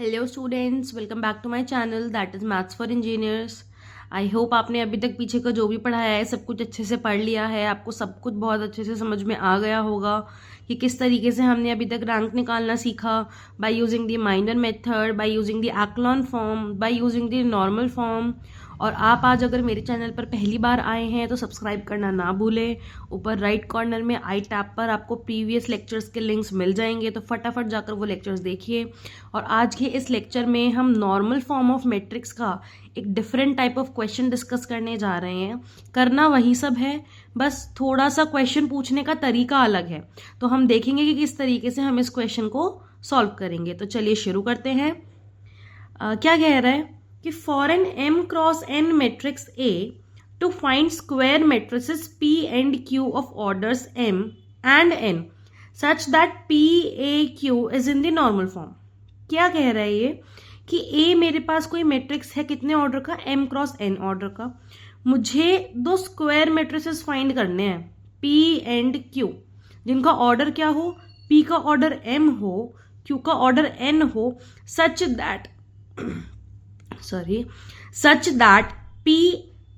Hello students, welcome back to my channel that is maths for engineers. I hope आपने अभी तक पीछे का जो भी पढ़ाया है सब कुछ अच्छे से पढ़ लिया है। आपको सब कुछ बहुत अच्छे से समझ में आ गया होगा कि किस तरीके से हमने अभी तक रैंक निकालना सीखा by using the minor method, by using the echelon form, by using the normal form. और आप आज अगर मेरे चैनल पर पहली बार आए हैं तो सब्सक्राइब करना ना भूलें। ऊपर राइट कॉर्नर में आई टैब पर आपको प्रीवियस लेक्चर्स के लिंक्स मिल जाएंगे, तो फटाफट जाकर वो लेक्चर्स देखिए। और आज के इस लेक्चर में हम नॉर्मल फॉर्म ऑफ मैट्रिक्स का एक different type of question discuss करने जा रहे हैं। करना वही सब है, बस थोड़ा सा क्वेश्चन पूछने का तरीका अलग है। तो हम देखेंगे कि किस तरीके से हम इस क्वेश्चन को सॉल्व करेंगे। तो चलिए शुरू करते हैं। क्या कह रहा है कि for an m cross n matrix A to find square matrices P and Q of orders m and n such that PAQ is in the normal form. क्या कह रहा है ये कि A मेरे पास कोई मैट्रिक्स है, कितने ऑर्डर का, m क्रॉस n ऑर्डर का। मुझे दो स्क्वायर मैट्रिसेस फाइंड करने हैं P and Q, जिनका ऑर्डर क्या हो, P का ऑर्डर m हो, Q का ऑर्डर n हो, such that P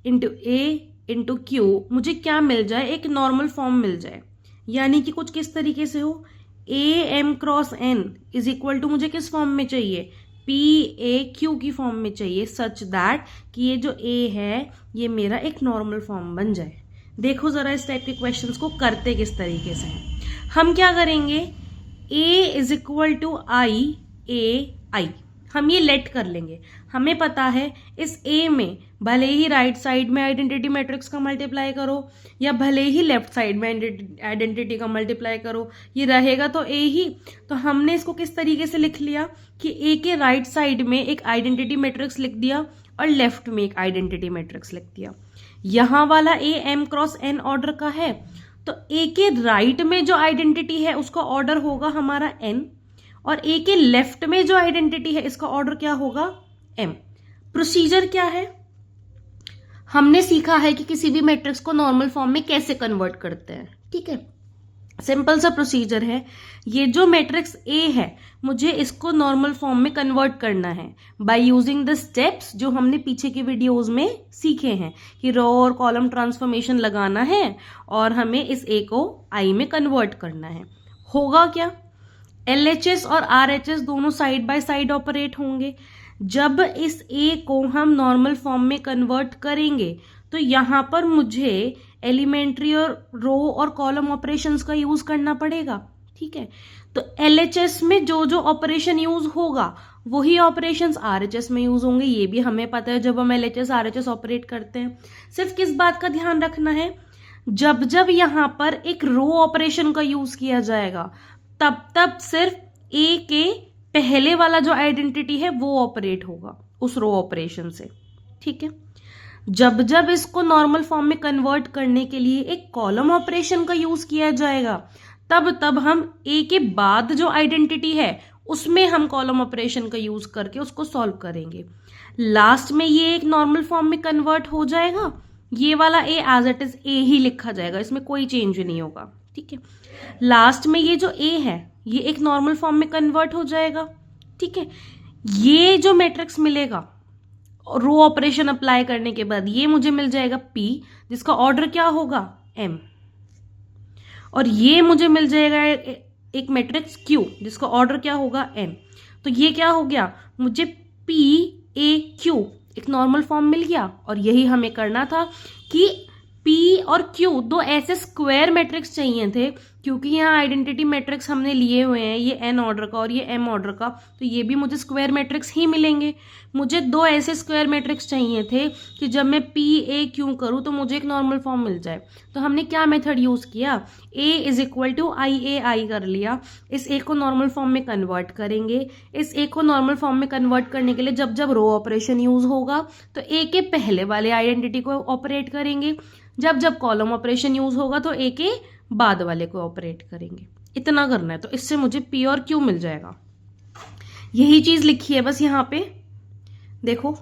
into A into Q मुझे क्या मिल जाए, एक नॉर्मल फॉर्म मिल जाए। यानी कि कुछ किस तरीके से हो, A m cross n is equal to मुझे किस फॉर्म में चाहिए, P A Q की फॉर्म में चाहिए, सच दैट कि ये जो A है ये मेरा एक नॉर्मल फॉर्म बन जाए। देखो जरा इस टाइप के क्वेश्चंस को करते किस तरीके से हैं। हम क्या करेंगे, A is equal to I हम ये लेट कर लेंगे। हमें पता है इस A में भले ही राइट साइड में आइडेंटिटी मैट्रिक्स का मल्टीप्लाई करो या भले ही लेफ्ट साइड में आइडेंटिटी का मल्टीप्लाई करो, ये रहेगा तो A ही। तो हमने इसको किस तरीके से लिख लिया कि A के राइट साइड में एक आइडेंटिटी मैट्रिक्स लिख दिया और लेफ्ट में एक आइडेंटिटी मैट्रिक्स लिख दिया। यहाँ वाला A m cross n order का है, तो A के राइट में जो आइडेंटिटी है उसका ऑर्डर होगा हमारा n, और A के लेफ्ट में जो आइडेंटिटी है इसका ऑर्डर क्या होगा, m। प्रोसीजर क्या है, हमने सीखा है कि किसी भी मैट्रिक्स को नॉर्मल फॉर्म में कैसे कन्वर्ट करते हैं। ठीक है, सिंपल सा प्रोसीजर है। ये जो मैट्रिक्स A है मुझे इसको नॉर्मल फॉर्म में कन्वर्ट करना है बाय यूजिंग द स्टेप्स जो हमने पीछे के वीडियोस में सीखे हैं कि रो और कॉलम ट्रांसफॉर्मेशन लगाना है और हमें इस A को I में कन्वर्ट करना है। होगा क्या, LHS और RHS दोनों साइड बाय साइड ऑपरेट होंगे। जब इस A को हम नॉर्मल फॉर्म में कन्वर्ट करेंगे तो यहाँ पर मुझे एलिमेंट्री और रो और कॉलम ऑपरेशंस का यूज करना पड़ेगा। ठीक है, तो LHS में जो जो ऑपरेशन यूज होगा वही ऑपरेशंस RHS में यूज होंगे। ये भी हमें पता है जब हम LHS RHS ऑपरेट करते हैं। सिर्फ किस बात का ध्यान रखना है, जब जब यहाँ पर एक रो ऑपरेशन का यूज किया जाएगा तब तब सिर्फ A के पहले वाला जो आइडेंटिटी है वो ऑपरेट होगा उस रो ऑपरेशन से। ठीक है, जब जब इसको नॉर्मल फॉर्म में कन्वर्ट करने के लिए एक कॉलम ऑपरेशन का यूज किया जाएगा तब तब हम A के बाद जो आइडेंटिटी है उसमें हम कॉलम ऑपरेशन का यूज करके उसको सॉल्व करेंगे। लास्ट में ये एक नॉर्मल फॉर्म में कन्वर्ट हो जाएगा, ये वाला A as it is A ही लिखा जाएगा, इसमें कोई चेंज नहीं होगा। ठीक है, लास्ट में ये जो A है ये एक नॉर्मल फॉर्म में कन्वर्ट हो जाएगा। ठीक है, ये जो मैट्रिक्स मिलेगा रो ऑपरेशन अप्लाई करने के बाद ये मुझे मिल जाएगा P जिसका ऑर्डर क्या होगा M, और ये मुझे मिल जाएगा एक मैट्रिक्स Q जिसका ऑर्डर क्या होगा N। तो ये क्या हो गया, मुझे PAQ एक नॉर्मल फॉर्म मिल गया। और यही हमें करना था कि P और Q दो ऐसे स्क्वायर मैट्रिक्स चाहिए थे, क्योंकि यहाँ आइडेंटिटी मैट्रिक्स हमने लिए हुए हैं ये n ऑर्डर का और ये m ऑर्डर का, तो ये भी मुझे स्क्वायर मैट्रिक्स ही मिलेंगे। मुझे दो ऐसे स्क्वायर मैट्रिक्स चाहिए थे कि जब मैं PAQ करूँ तो मुझे एक नॉर्मल फॉर्म मिल जाए। तो हमने क्या मेथड यूज किया, A is equal to IAI कर लिया। इस A को नॉर्मल फॉर्म में कन्वर्ट करेंगे। इस A को नॉर्मल फॉर्म में कन्वर्ट करने के लिए जब जब रो ऑपरेशन यूज होगा तो A के पहले वाले आइडेंटिटी को ऑपरेट करेंगे, जब जब कॉलम ऑपरेशन यूज होगा तो A के बाद वाले को ऑपरेट करेंगे। इतना करना है, तो इससे मुझे P और Q मिल जाएगा। यही चीज लिखी है बस यहाँ पे देखो,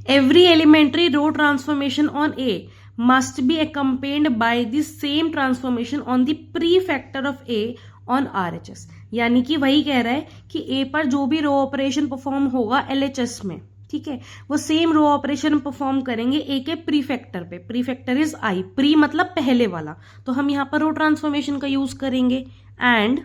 every elementary row transformation on A must be accompanied by the same transformation on the prefactor of A on RHS। यानी कि वही कह रहा है कि ए पर जो भी रो ऑपरेशन परफॉर्म होगा एलएचएस में, ठीक है, वो सेम रो ऑपरेशन परफॉर्म करेंगे ए के प्रीफेक्टर पे। प्रीफेक्टर इज आई, प्री मतलब पहले वाला, तो हम यहां पर रो ट्रांसफॉर्मेशन का यूज करेंगे। And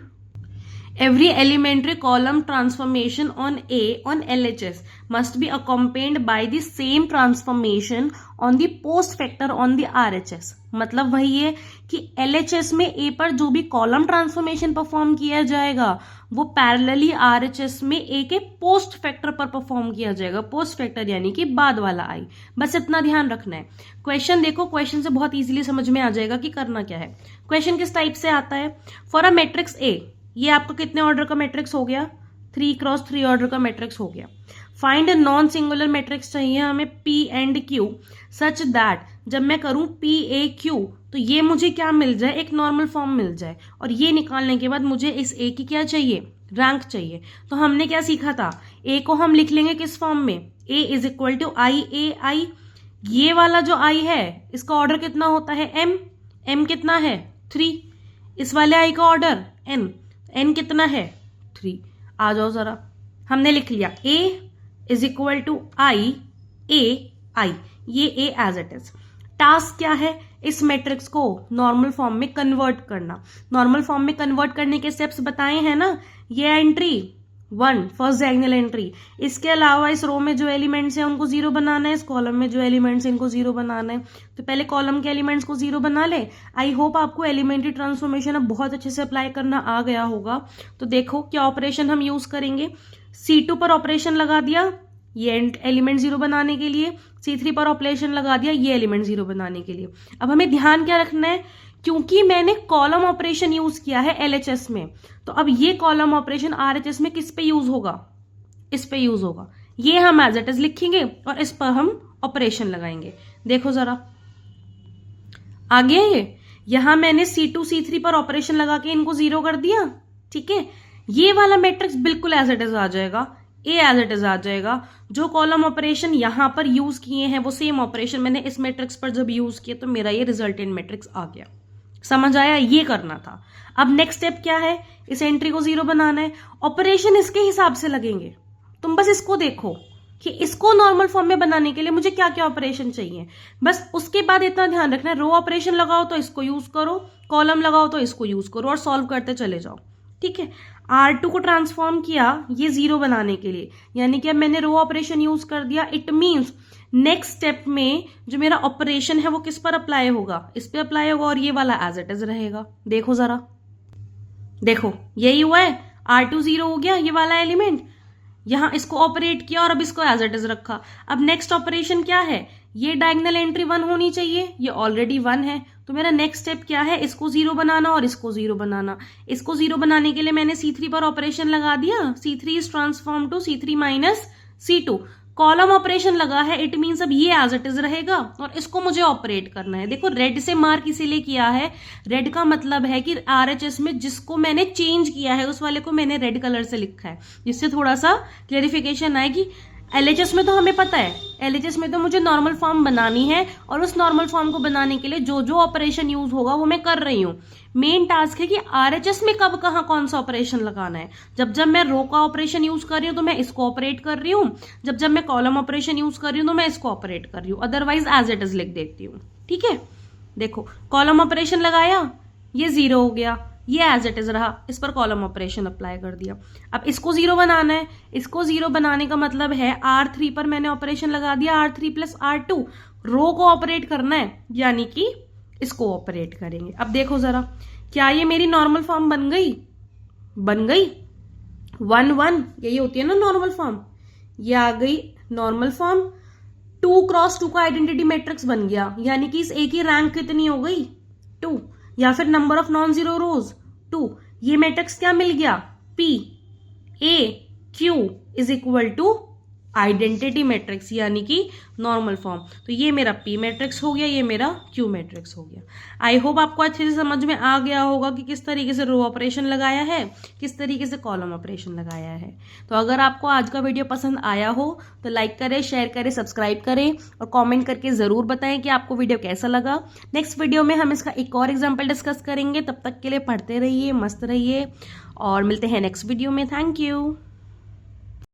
every elementary column transformation on A on LHS must be accompanied by the same transformation on the post factor on the RHS। मतलब वही है कि LHS में A पर जो भी कॉलम ट्रांसफॉर्मेशन परफॉर्म किया जाएगा वो पैरेलली RHS में A के पोस्ट फैक्टर पर परफॉर्म किया जाएगा। पोस्ट फैक्टर यानी कि बाद वाला आई, बस इतना ध्यान रखना है। क्वेश्चन देखो, क्वेश्चन से बहुत इजीली समझ में आ जाएगा कि करना क्या है। क्वेश्चन किस टाइप से आता है, फॉर अ मैट्रिक्स ए, ये आपका कितने ऑर्डर का मैट्रिक्स हो गया, 3x3 ऑर्डर का मैट्रिक्स हो गया। फाइंड नॉन सिंगुलर मैट्रिक्स चाहिए हमें P and Q such that जब मैं करूं PAQ तो ये मुझे क्या मिल जाए, एक नॉर्मल फॉर्म मिल जाए। और ये निकालने के बाद मुझे इस A की क्या चाहिए, रैंक चाहिए। तो हमने क्या सीखा था, A को हम लिख लेंगे किस फॉर्म में, A is equal to IAI। ये वाला जो I है इसका ऑर्डर कितना होता है M कितना है 3, इस वाले I का ऑर्डर N कितना है 3। आ जाओ जरा, हमने लिख लिया A is equal to I A, ये A as it is. Task क्या है, इस मैट्रिक्स को नॉर्मल फॉर्म में कन्वर्ट करना। नॉर्मल फॉर्म में कन्वर्ट करने के स्टेप्स बताए हैं ना, ये एंट्री 1 फर्स्ट डायगोनल एंट्री, इसके अलावा इस रो में जो एलिमेंट्स हैं उनको 0 बनाना है, इस कॉलम में जो एलिमेंट्स हैं इनको 0 बनाना है। तो पहले कॉलम के एलिमेंट्स को 0 बना ले। आई होप आपको एलिमेंट्री ट्रांसफॉर्मेशन अब बहुत अच्छे से अप्लाई करना आ गया होगा। तो देखो क्या ऑपरेशन हम यूज करेंगे, C2 पर ऑपरेशन लगा दिया ये एलिमेंट 0 बनाने के लिए, C3 पर ऑपरेशन लगा दिया ये एलिमेंट 0 बनाने के लिए। अब हमें ध्यान क्या रखना है, क्योंकि मैंने कॉलम ऑपरेशन यूज किया है LHS में, तो अब ये कॉलम ऑपरेशन RHS में किस पे यूज होगा, इस पे यूज होगा। ये हम एज इट इज लिखेंगे और इस पर हम ऑपरेशन लगाएंगे। देखो जरा आगे, यहां मैंने C2 C3 पर ऑपरेशन लगा के इनको 0 कर दिया, ठीक है। ये वाला मैट्रिक्स बिल्कुल एज इट इज आ जाएगा, A एज इट इज आ जाएगा। जो कॉलम ऑपरेशन यहां पर यूज किए हैं वो सेम ऑपरेशन मैंने इस मैट्रिक्स पर जब यूज किया तो मेरा ये रिजल्टेंट मैट्रिक्स आ गया। समझ आया, ये करना था। अब नेक्स्ट स्टेप क्या है, इस एंट्री को 0 बनाना है। ऑपरेशन इसके हिसाब से लगेंगे, तुम बस इसको देखो कि इसको नॉर्मल फॉर्म में बनाने के लिए मुझे क्या क्या ऑपरेशन चाहिए। बस उसके बाद इतना ध्यान रखना है, रो ऑपरेशन लगाओ तो इसको यूज करो, कॉलम लगाओ तो इसको यूज करो और सॉल्व करते चले जाओ, ठीक है। R2 को ट्रांसफॉर्म किया ये 0 बनाने के लिए, यानी कि अब मैंने रो ऑपरेशन यूज कर दिया। इट मींस नेक्स्ट स्टेप में जो मेरा ऑपरेशन है वो किस पर अप्लाई होगा, इस पे अप्लाई होगा और ये वाला एज इट इज रहेगा। देखो जरा, देखो यही हुआ है, R2 0 हो गया ये वाला एलिमेंट, यहां इसको ऑपरेट किया और अब इसको एज इट इज रखा। अब नेक्स्ट ऑपरेशन क्या है, ये डायगोनल एंट्री 1 होनी चाहिए, ये ऑलरेडी 1 है, तो मेरा नेक्स्ट स्टेप क्या है, इसको 0 बनाना और इसको 0 बनाना। इसको 0 बनाने के लिए मैंने C3 पर ऑपरेशन लगा दिया, C3 is transform to C3 minus C2। Column operation लगा है, इट मीन्स अब ये एज इट इज रहेगा और इसको मुझे ऑपरेट करना है। देखो रेड से मार्क इसीलिए किया है, रेड का मतलब है कि RHS में जिसको मैंने चेंज किया है उस वाले को मैंने रेड कलर से लिखा है, जिससे थोड़ा सा क्लेरिफिकेशन आएगी। LHS में तो हमें पता है, LHS में तो मुझे नॉर्मल फॉर्म बनानी है और उस नॉर्मल फॉर्म को बनाने के लिए जो जो ऑपरेशन यूज होगा वो मैं कर रही हूँ। मेन टास्क है कि RHS में कब कहाँ कौन सा ऑपरेशन लगाना है। जब मैं रो का ऑपरेशन यूज कर रही हूँ तो मैं इसको ऑपरेट कर रही हूँ, जब मैं कॉलम ऑपरेशन यूज कर रही हूँ तो मैं इसको ऑपरेट कर रही हूँ, अदरवाइज एज इट इज लिख देती हूँ, ठीक है। देखो कॉलम ऑपरेशन लगाया ये 0 हो गया, ये एज इट इज रहा, इस पर कॉलम ऑपरेशन अप्लाई कर दिया। अब इसको 0 बनाना है, इसको 0 बनाने का मतलब है R3 पर मैंने ऑपरेशन लगा दिया, R3 प्लस R2, रो को ऑपरेट करना है यानी कि इसको ऑपरेट करेंगे। अब देखो जरा, क्या ये मेरी नॉर्मल फॉर्म बन गई, बन गई 1 1, यही होती है ना नॉर्मल फॉर्म, ये आ गई नॉर्मल फॉर्म। 2 क्रॉस 2 का आइडेंटिटी मैट्रिक्स बन गया, यानी कि इस A की रैंक कितनी हो गई 2, या फिर number of non zero rows 2। ये मैट्रिक्स क्या मिल गया, P A Q is equal to identity matrix यानी कि नॉर्मल फॉर्म। तो ये मेरा पी मैट्रिक्स हो गया, ये मेरा क्यू मैट्रिक्स हो गया। आई होप आपको अच्छे से समझ में आ गया होगा कि किस तरीके से रो ऑपरेशन लगाया है, किस तरीके से कॉलम ऑपरेशन लगाया है। तो अगर आपको आज का वीडियो पसंद आया हो तो लाइक करें, शेयर करें, सब्सक्राइब करें और कॉमेंट करके ज़रूर बताएं कि आपको वीडियो कैसा लगा। नेक्स्ट वीडियो में हम इसका एक और एग्जाम्पल डिस्कस करेंगे। तब तक के लिए पढ़ते रहिए, मस्त रहिए और मिलते हैं नेक्स्ट वीडियो में। Thank you.